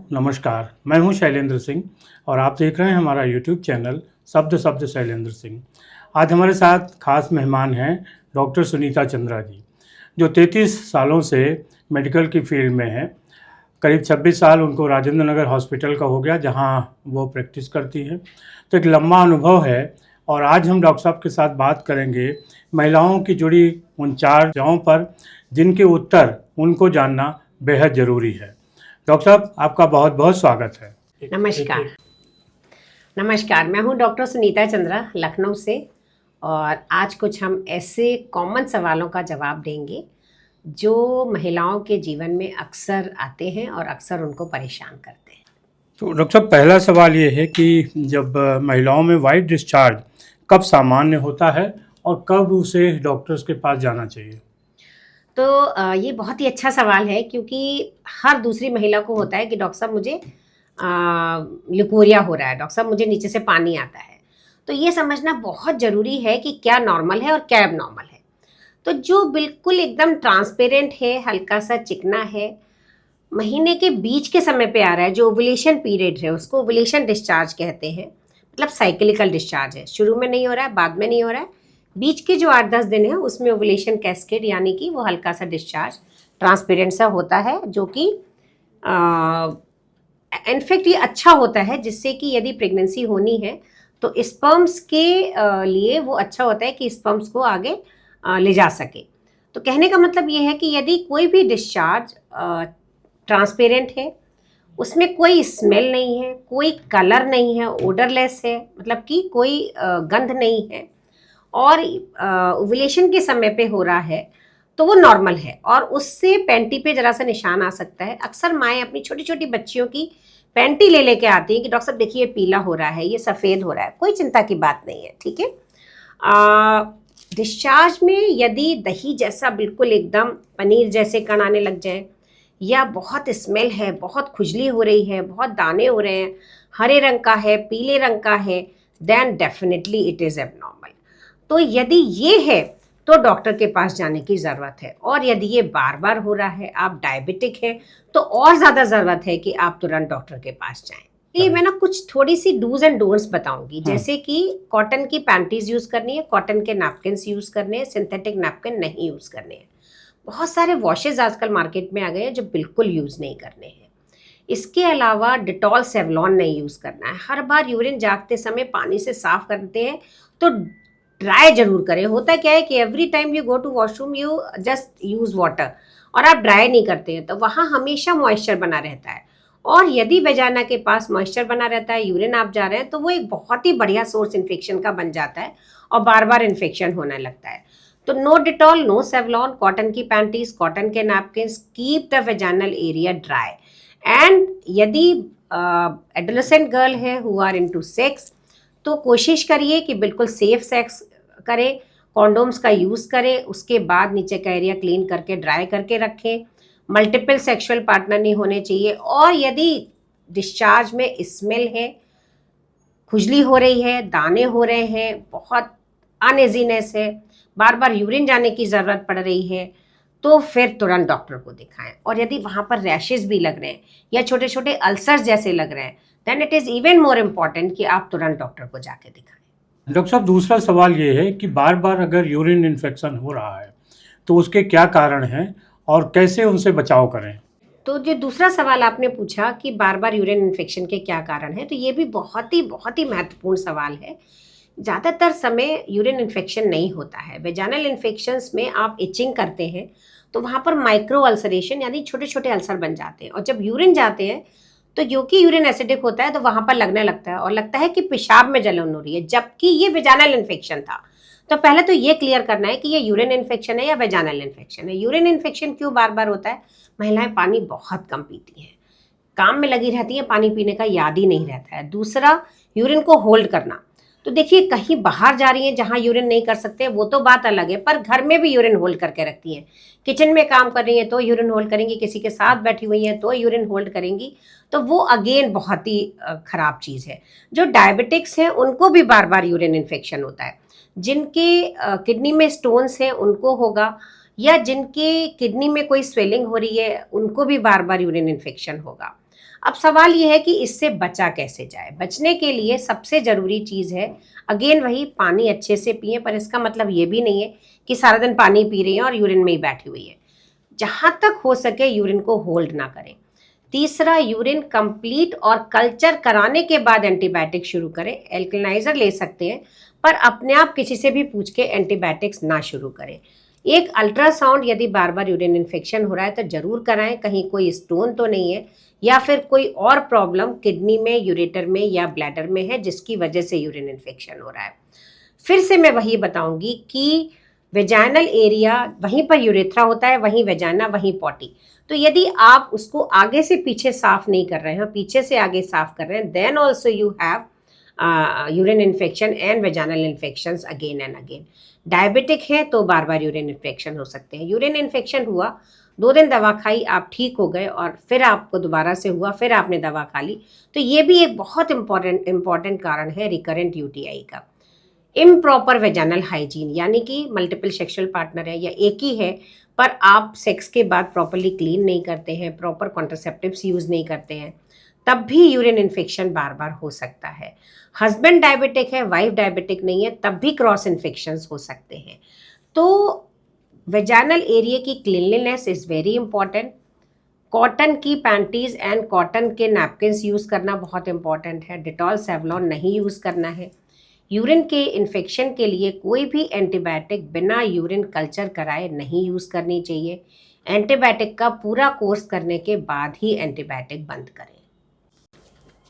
नमस्कार। मैं हूं शैलेंद्र सिंह और आप देख रहे हैं हमारा यूट्यूब चैनल शब्द शब्द शैलेंद्र सिंह। आज हमारे साथ खास मेहमान हैं डॉक्टर सुनीता चंद्रा जी, जो 33 सालों से मेडिकल की फील्ड में हैं। करीब 26 साल उनको राजेंद्र नगर हॉस्पिटल का हो गया, जहां वो प्रैक्टिस करती हैं। तो एक लंबा अनुभव है और आज हम डॉक्टर साहब के साथ बात करेंगे महिलाओं की जुड़ी उन 4 समस्याओं पर, जिनके उत्तर उनको जानना बेहद ज़रूरी है। डॉक्टर साहब, आपका बहुत बहुत स्वागत है। नमस्कार। नमस्कार, मैं हूं डॉक्टर सुनीता चंद्रा लखनऊ से और आज कुछ हम ऐसे कॉमन सवालों का जवाब देंगे जो महिलाओं के जीवन में अक्सर आते हैं और अक्सर उनको परेशान करते हैं। तो डॉक्टर साहब, पहला सवाल ये है कि जब महिलाओं में वाइट डिस्चार्ज कब सामान्य होता है और कब उसे डॉक्टर्स के पास जाना चाहिए? तो ये बहुत ही अच्छा सवाल है, क्योंकि हर दूसरी महिला को होता है कि डॉक्टर साहब मुझे लिकोरिया हो रहा है, डॉक्टर साहब मुझे नीचे से पानी आता है। तो ये समझना बहुत ज़रूरी है कि क्या नॉर्मल है और क्या एबनॉर्मल है। तो जो बिल्कुल एकदम ट्रांसपेरेंट है, हल्का सा चिकना है, महीने के बीच के समय पे आ रहा है, जो ओवुलेशन पीरियड है उसको ओवुलेशन डिस्चार्ज कहते हैं। मतलब साइक्लिकल डिस्चार्ज है, शुरू में नहीं हो रहा है, बाद में नहीं हो रहा है, बीच के जो 8-10 दिन है उसमें ओवुलेशन कैस्केड यानी कि वो हल्का सा डिस्चार्ज ट्रांसपेरेंट सा होता है, जो कि इनफैक्ट ये अच्छा होता है, जिससे कि यदि प्रेगनेंसी होनी है तो स्पर्म्स के लिए वो अच्छा होता है कि स्पर्म्स को आगे ले जा सके। तो कहने का मतलब ये है कि यदि कोई भी डिस्चार्ज ट्रांसपेरेंट है, उसमें कोई स्मेल नहीं है, कोई कलर नहीं है, ओडरलेस है, मतलब कि कोई गंध नहीं है और ओवुलेशन के समय पे हो रहा है, तो वो नॉर्मल है। और उससे पैंटी पे जरा सा निशान आ सकता है। अक्सर माएँ अपनी छोटी छोटी बच्चियों की पैंटी ले लेके आती हैं कि डॉक्टर साहब देखिए पीला हो रहा है, ये सफ़ेद हो रहा है। कोई चिंता की बात नहीं है, ठीक है। डिस्चार्ज में यदि दही जैसा बिल्कुल एकदम पनीर जैसे कण आने लग जाए, या बहुत स्मेल है, बहुत खुजली हो रही है, बहुत दाने हो रहे हैं, हरे रंग का है, पीले रंग का है, then definitely it is abnormal. तो यदि ये है तो डॉक्टर के पास जाने की ज़रूरत है। और यदि ये बार बार हो रहा है, आप डायबिटिक हैं, तो और ज़्यादा ज़रूरत है कि आप तुरंत डॉक्टर के पास जाएं। ये मैं ना कुछ थोड़ी सी डूज एंड डोंट्स बताऊंगी, जैसे कि कॉटन की पैंटीज यूज़ करनी है, कॉटन के नैपकिन्स यूज़ करने हैं, सिंथेटिक नैपकिन नहीं यूज़ करने हैं। बहुत सारे वॉशेज आजकल मार्केट में आ गए हैं जो बिल्कुल यूज़ नहीं करने हैं। इसके अलावा डिटॉल सेवलॉन नहीं यूज़ करना है। हर बार यूरिन जागते समय पानी से साफ करते हैं तो ड्राई जरूर करें। होता क्या है कि every time you go to washroom you just use water और आप ड्राई नहीं करते हैं, तो वहाँ हमेशा मॉइस्चर बना रहता है। और यदि वेजाना के पास मॉइस्चर बना रहता है, यूरिन आप जा रहे हैं, तो वो एक बहुत ही बढ़िया सोर्स इन्फेक्शन का बन जाता है और बार बार इन्फेक्शन होने लगता है। तो no Dettol, no Savlon, cotton की पैंटीज, कॉटन के napkins, keep the vaginal area dry. And यदि एडोलेसेंट गर्ल है हु आर इनटू सेक्स, तो कोशिश करिए कि बिल्कुल सेफ सेक्स करें, कॉन्डोम्स का यूज़ करें, उसके बाद नीचे का एरिया क्लीन करके ड्राई करके रखें। मल्टीपल सेक्सुअल पार्टनर नहीं होने चाहिए। और यदि डिस्चार्ज में स्मेल है, खुजली हो रही है, दाने हो रहे हैं, बहुत अनइजीनेस है, बार बार यूरिन जाने की ज़रूरत पड़ रही है, तो फिर तुरंत डॉक्टर को दिखाएं। और यदि वहाँ पर रैशेस भी लग रहे हैं या छोटे छोटे अल्सर्स जैसे लग रहे हैं, then it is even more important कि आप तुरंत डॉक्टर को जाके दिखाएं। डॉक्टर साहब, दूसरा सवाल ये है कि बार बार अगर यूरिन इन्फेक्शन हो रहा है तो उसके क्या कारण हैं और कैसे उनसे बचाव करें? तो जो दूसरा सवाल आपने पूछा कि बार बार यूरिन इन्फेक्शन के क्या कारण हैं, तो ये भी बहुत ही महत्वपूर्ण सवाल है। ज़्यादातर समय यूरिन इन्फेक्शन नहीं होता है। वेजानल इन्फेक्शंस में आप इचिंग करते हैं तो वहाँ पर माइक्रो अल्सरेशन यानी छोटे छोटे अल्सर बन जाते हैं, और जब यूरिन जाते हैं तो क्योंकि यूरिन एसिडिक होता है तो वहाँ पर लगने लगता है और लगता है कि पेशाब में जलन हो रही है, जबकि ये वेजानल इन्फेक्शन था। तो पहले तो ये क्लियर करना है कि ये यूरिन इन्फेक्शन है या वेजानल इन्फेक्शन है। यूरिन इन्फेक्शन क्यों बार बार होता है? महिलाएं पानी बहुत कम पीती हैं, काम में लगी रहती हैं, पानी पीने का याद ही नहीं रहता है। दूसरा, यूरिन को होल्ड करना। तो देखिए, कहीं बाहर जा रही हैं जहाँ यूरिन नहीं कर सकते वो तो बात अलग है, पर घर में भी यूरिन होल्ड करके रखती हैं। किचन में काम कर रही हैं तो यूरिन होल्ड करेंगी, किसी के साथ बैठी हुई हैं तो यूरिन होल्ड करेंगी, तो वो अगेन बहुत ही खराब चीज़ है। जो डायबिटिक्स हैं उनको भी बार बार यूरिन इन्फेक्शन होता है। जिनके किडनी में स्टोन्स हैं उनको होगा, या जिनके किडनी में कोई स्वेलिंग हो रही है उनको भी बार बार यूरिन इन्फेक्शन होगा। अब सवाल ये है कि इससे बचा कैसे जाए। बचने के लिए सबसे ज़रूरी चीज़ है, अगेन वही, पानी अच्छे से पिए, पर इसका मतलब ये भी नहीं है कि सारा दिन पानी पी रही है और यूरिन में ही बैठी हुई है। जहाँ तक हो सके यूरिन को होल्ड ना करें। तीसरा, यूरिन कंप्लीट और कल्चर कराने के बाद एंटीबायोटिक शुरू करें। एल्कलाइजर ले सकते हैं, पर अपने आप किसी से भी पूछ के एंटीबायोटिक्स ना शुरू करें। एक अल्ट्रासाउंड यदि बार बार यूरिन इन्फेक्शन हो रहा है तो जरूर कराएं, कहीं कोई स्टोन तो नहीं है या फिर कोई और प्रॉब्लम किडनी में, यूरेटर में या ब्लैडर में है जिसकी वजह से यूरिन इन्फेक्शन हो रहा है। फिर से मैं वही बताऊंगी कि वेजाइनल एरिया, वहीं पर यूरेथ्रा होता है, वहीं वेजाइना, वहीं पॉटी। तो यदि आप उसको आगे से पीछे साफ नहीं कर रहे हैं, पीछे से आगे साफ कर रहे हैं, then also you have urine infection and vaginal infections again and again. Diabetic है तो बार बार यूरिन इन्फेक्शन हो सकते हैं। यूरिन इन्फेक्शन हुआ, 2 दिन दवा खाई, आप ठीक हो गए, और फिर आपको दोबारा से हुआ, फिर आपने दवा खा ली, तो ये भी एक बहुत इंपॉर्टेंट कारण है रिकरेंट यूटीआई का। इम्प्रॉपर वेजाइनल हाइजीन, यानी कि मल्टीपल सेक्सुअल पार्टनर है या एक ही है, पर आप सेक्स के बाद प्रॉपरली क्लीन नहीं करते हैं, प्रॉपर कॉन्ट्रासेप्टिव्स यूज नहीं करते हैं, तब भी यूरिन इन्फेक्शन बार बार हो सकता है। हस्बैंड डायबिटिक है, वाइफ डायबिटिक नहीं है, तब भी क्रॉस इन्फेक्शंस हो सकते हैं। तो वेजाइनल एरिया की cleanliness is very important. Cotton की पैंटीज एंड कॉटन के नैपकिन्स यूज करना बहुत इंपॉर्टेंट है। डिटॉल, सेवलॉन नहीं यूज करना है। यूरिन के इन्फेक्शन के लिए कोई भी एंटीबायोटिक बिना यूरिन कल्चर कराए नहीं यूज करनी चाहिए। एंटीबायोटिक का पूरा कोर्स करने के बाद ही एंटीबायोटिक बंद करें।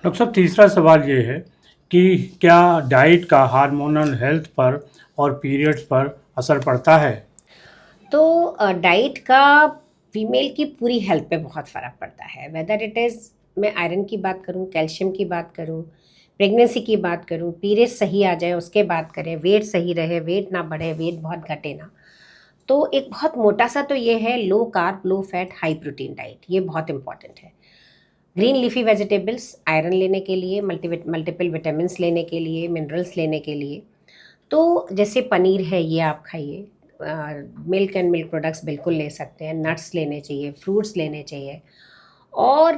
डॉक्टर साहब, तीसरा सवाल ये है कि क्या डाइट का हार्मोनल हेल्थ पर और पीरियड्स पर असर पड़ता है? तो डाइट का फीमेल की पूरी हेल्थ पे बहुत फ़र्क पड़ता है, वेदर इट इज़, मैं आयरन की बात करूं, कैल्शियम की बात करूं, प्रेगनेंसी की बात करूं, पीरियड सही आ जाए उसके बात करें, वेट सही रहे, वेट ना बढ़े, वेट बहुत घटे ना। तो एक बहुत मोटा सा तो ये है, low carb, low fat, high protein diet, ये बहुत इंपॉर्टेंट है। ग्रीन लीफी वेजिटेबल्स आयरन लेने के लिए, मल्टीपल विटामिन लेने के लिए, मिनरल्स लेने के लिए। तो जैसे पनीर है, ये आप खाइए। मिल्क एंड मिल्क प्रोडक्ट्स बिल्कुल ले सकते हैं। नट्स लेने चाहिए, फ्रूट्स लेने चाहिए, और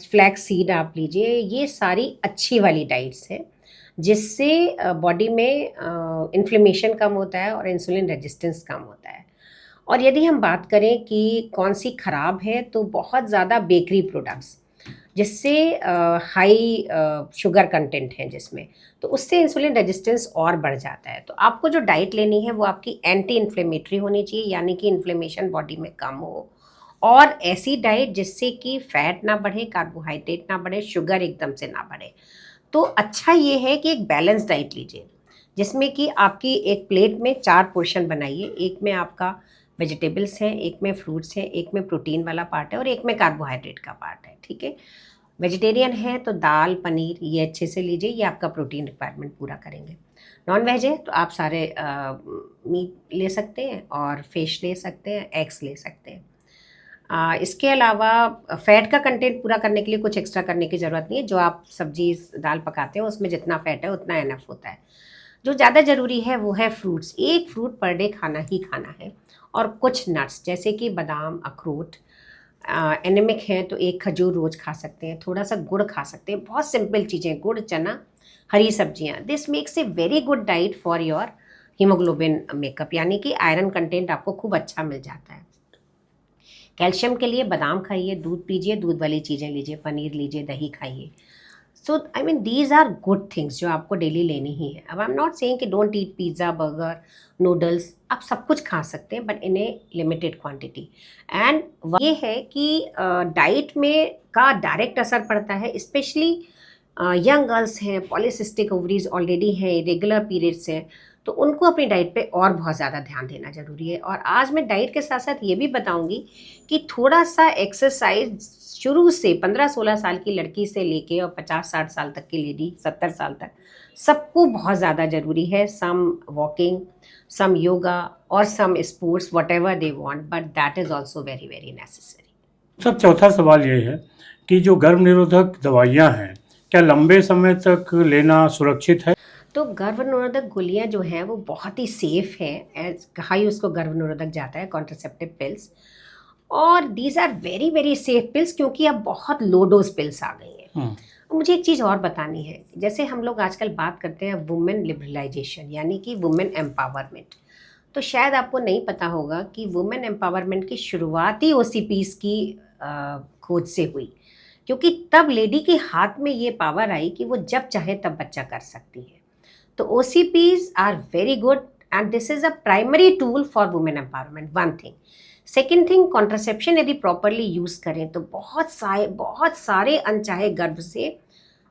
फ्लैक्स सीड आप लीजिए। ये सारी अच्छी वाली डाइट्स हैं जिससे बॉडी में इन्फ्लेमेशन कम होता है और इंसुलिन रेजिस्टेंस कम होता है। और यदि हम बात करें कि कौन सी ख़राब है, तो बहुत ज़्यादा बेकरी प्रोडक्ट्स जिससे हाई शुगर कंटेंट है जिसमें, तो उससे इंसुलिन रेजिस्टेंस और बढ़ जाता है। तो आपको जो डाइट लेनी है वो आपकी एंटी इन्फ्लेमेटरी होनी चाहिए, यानी कि इन्फ्लेमेशन बॉडी में कम हो, और ऐसी डाइट जिससे कि फैट ना बढ़े, कार्बोहाइड्रेट ना बढ़े, शुगर एकदम से ना बढ़े। तो अच्छा ये है कि एक बैलेंस डाइट लीजिए जिसमें कि आपकी एक प्लेट में 4 पोर्शन बनाइए। एक में आपका वेजिटेबल्स हैं, एक में फ्रूट्स हैं, एक में प्रोटीन वाला पार्ट है और एक में कार्बोहाइड्रेट का पार्ट है, ठीक है। वेजिटेरियन है तो दाल, पनीर, ये अच्छे से लीजिए, ये आपका प्रोटीन रिक्वायरमेंट पूरा करेंगे। नॉन वेज है तो आप सारे मीट ले सकते हैं, और फिश ले सकते हैं, एग्स ले सकते हैं। इसके अलावा फ़ैट का कंटेंट पूरा करने के लिए कुछ एक्स्ट्रा करने की ज़रूरत नहीं है। जो आप सब्जी दाल पकाते हैं उसमें जितना फ़ैट है उतना एनफ होता है। जो ज़्यादा ज़रूरी है वो है फ्रूट्स। 1 फ्रूट पर डे खाना ही खाना है, और कुछ नट्स जैसे कि बादाम, अखरोट। एनेमिक है तो 1 खजूर रोज़ खा सकते हैं, थोड़ा सा गुड़ खा सकते हैं। बहुत सिंपल चीज़ें, गुड़, चना, हरी सब्जियाँ। This makes a very good diet for your haemoglobin makeup, यानी कि आयरन कंटेंट आपको खूब अच्छा मिल जाता है। कैल्शियम के लिए बादाम खाइए, दूध पीजिए, दूध वाली चीज़ें लीजिए, पनीर लीजिए, दही खाइए। So I mean these are good things जो आपको डेली लेनी ही है। अब आई एम नॉट सेइंग कि don't eat pizza, burger, noodles, आप सब कुछ खा सकते हैं but in a limited quantity. And ये है कि डाइट में का डायरेक्ट असर पड़ता है, स्पेशली यंग गर्ल्स हैं, पॉलीसिस्टिक ओवरीज ऑलरेडी हैं, इरेगुलर पीरियड्स हैं, तो उनको अपनी डाइट पे और बहुत ज़्यादा ध्यान देना ज़रूरी है। और आज मैं डाइट के साथ साथ ये भी बताऊंगी कि थोड़ा सा एक्सरसाइज शुरू से 15-16 साल की लड़की से लेके और 50-60 साल तक की लेडी, 70 साल तक, सबको बहुत ज़्यादा ज़रूरी है। सम वॉकिंग, सम योगा और some sports, whatever they want, but that is also very very necessary. Sir, चौथा सवाल ये है कि जो गर्भ निरोधक दवाइयाँ हैं, क्या लंबे समय तक लेना सुरक्षित है? तो गर्भ निरोधक गोलियाँ जो हैं वो बहुत ही सेफ़ हैं, एज कहा ही उसको गर्भ निरोधक जाता है, कॉन्ट्रासेप्टिव पिल्स। और these are very very safe pills, क्योंकि अब बहुत लो डोज पिल्स आ गई हैं। मुझे एक चीज़ और बतानी है, जैसे हम लोग आजकल बात करते हैं वुमेन लिबरलाइजेशन, यानी कि वुमेन एम्पावरमेंट। तो शायद आपको नहीं पता होगा कि वुमेन एम्पावरमेंट की शुरुआती ओसीपीज़ की खोज से हुई, क्योंकि तब लेडी के हाथ में ये पावर आई कि वो जब चाहे तब बच्चा कर सकती है। तो OCPs are very good and this is a primary tool for women empowerment, one thing. Second thing, contraception यदि प्रॉपरली यूज़ करें तो बहुत सारे अनचाहे गर्भ से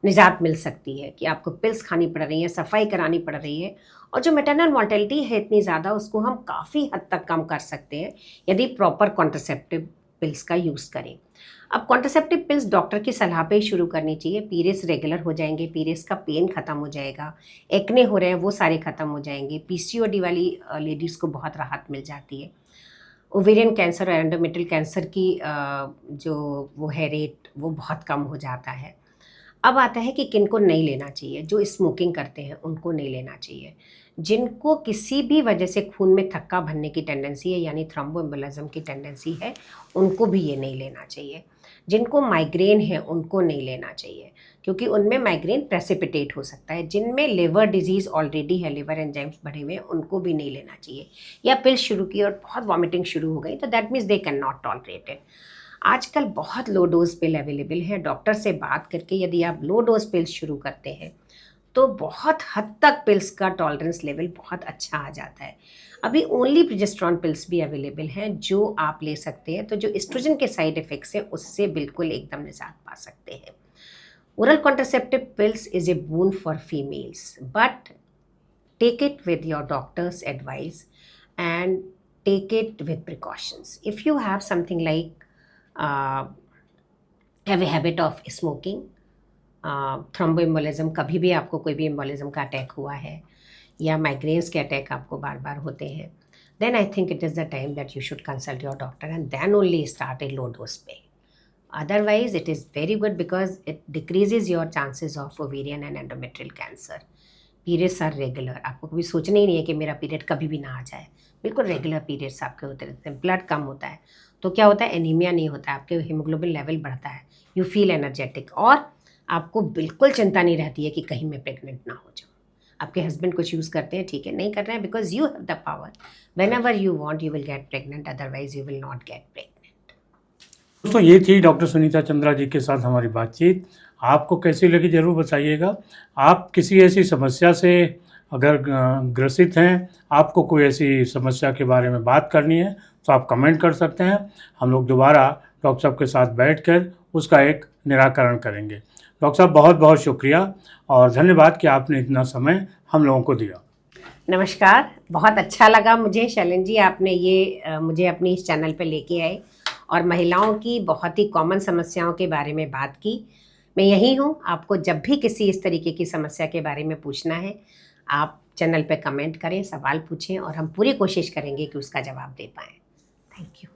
निजात मिल सकती है, कि आपको पिल्स खानी पड़ रही है, सफाई करानी पड़ रही है, और जो मैटरनल मॉर्टेलिटी है इतनी ज़्यादा, उसको हम काफ़ी हद तक कम कर सकते हैं यदि प्रॉपर कॉन्ट्रासेप्टिव पिल्स का यूज़ करें। अब कॉन्ट्रासेप्टिव पिल्स डॉक्टर की सलाह पे ही शुरू करनी चाहिए। पीरियड्स रेगुलर हो जाएंगे, पीरियड्स का पेन खत्म हो जाएगा, एक्ने हो रहे हैं वो सारे खत्म हो जाएंगे, PCOD वाली लेडीज़ को बहुत राहत मिल जाती है। ओवेरियन कैंसर और एंडोमेट्रियल कैंसर की जो वो है रेट, वो बहुत कम हो जाता है। अब आता है कि किनको नहीं लेना चाहिए। जो स्मोकिंग करते हैं उनको नहीं लेना चाहिए। जिनको किसी भी वजह से खून में थक्का भरने की टेंडेंसी है, यानी थ्रोम्बोएम्बोलिज्म की टेंडेंसी है, उनको भी ये नहीं लेना चाहिए। जिनको माइग्रेन है उनको नहीं लेना चाहिए, क्योंकि उनमें माइग्रेन प्रेसिपिटेट हो सकता है। जिनमें लिवर डिजीज़ ऑलरेडी है, लिवर एंजाइम्स बढ़े हुए हैं, उनको भी नहीं लेना चाहिए। या पिल शुरू की और बहुत वॉमिटिंग शुरू हो गई तो that means they can not tolerate it. आजकल बहुत लो डोज पिल अवेलेबल है। डॉक्टर से बात करके यदि आप लो डोज पिल्स शुरू करते हैं तो बहुत हद तक पिल्स का टॉलरेंस लेवल बहुत अच्छा आ जाता है। अभी ओनली प्रोजेस्टेरॉन पिल्स भी अवेलेबल हैं जो आप ले सकते हैं, तो जो एस्ट्रोजन के साइड इफेक्ट्स हैं उससे बिल्कुल एकदम निजात पा सकते हैं। Oral contraceptive pills is a boon for females, but take it with your doctor's advice and take it with precautions. If you have something like have a habit of smoking, thromboembolism, कभी भी आपको कोई भी embolism का attack हुआ है, या migraines के अटैक आपको बार बार होते हैं, then I think it is the time that you should consult your doctor and then only start a low dose pill. Otherwise it is very good because it decreases your chances of ovarian and endometrial cancer. Periods are regular, आपको कभी सोचना ही नहीं है कि मेरा period कभी भी ना आ जाए। बिल्कुल रेगुलर पीरियड्स आपके होते रहते हैं। ब्लड कम होता है तो क्या होता है, एनीमिया नहीं होता है, आपके हीमोग्लोबिन लेवल बढ़ता है, यू फील एनर्जेटिक, और आपको बिल्कुल चिंता नहीं रहती है कि कहीं मैं प्रेग्नेंट ना हो जाऊँ। आपके हस्बैंड कुछ यूज़ करते हैं, ठीक है, नहीं कर रहे हैं, because you have the power. When ever you want you will get pregnant, otherwise you will not get pregnant. दोस्तों, ये थी डॉक्टर सुनीता चंद्रा जी के साथ हमारी बातचीत। आपको कैसी लगी ज़रूर बताइएगा। आप किसी ऐसी समस्या से अगर ग्रसित हैं, आपको कोई ऐसी समस्या के बारे में बात करनी है तो आप कमेंट कर सकते हैं। हम लोग दोबारा डॉक्टर साहब के साथ बैठकर उसका एक निराकरण करेंगे। डॉक्टर साहब, बहुत बहुत शुक्रिया और धन्यवाद कि आपने इतना समय हम लोगों को दिया। नमस्कार, बहुत अच्छा लगा मुझे शैलेंद्र जी, आपने ये मुझे अपनी इस चैनल पे लेके आए और महिलाओं की बहुत ही कॉमन समस्याओं के बारे में बात की। मैं यही हूँ, आपको जब भी किसी इस तरीके की समस्या के बारे में पूछना है, आप चैनल पे कमेंट करें, सवाल पूछें और हम पूरी कोशिश करेंगे कि उसका जवाब दे पाएँ। Thank you.